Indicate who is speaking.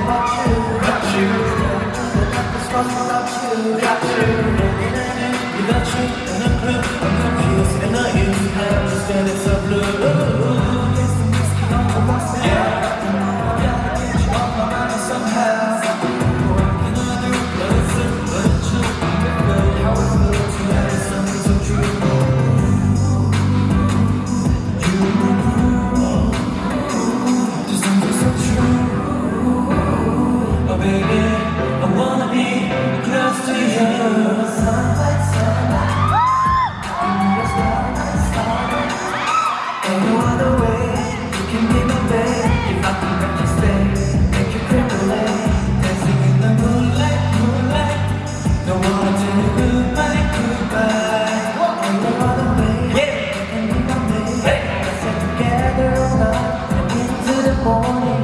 Speaker 1: about you. Got you. Without you. Got you. Without you, and I'm blue, I'm confused, and I use hands, then it's a blue. Yeah, gotta get you off my mind somehow. Working other places, but you know how it feels to have something so true. Just something so true. Oh baby, I wanna be close to you. Ain't no other way, you can be my babe. If I can let you stay, make you BRULEE. Dancing in the moonlight, moonlight. Don't wanna tell you goodbye, goodbye. Ain't no other way, you can be my babe. Let's stay together all night and into the morning.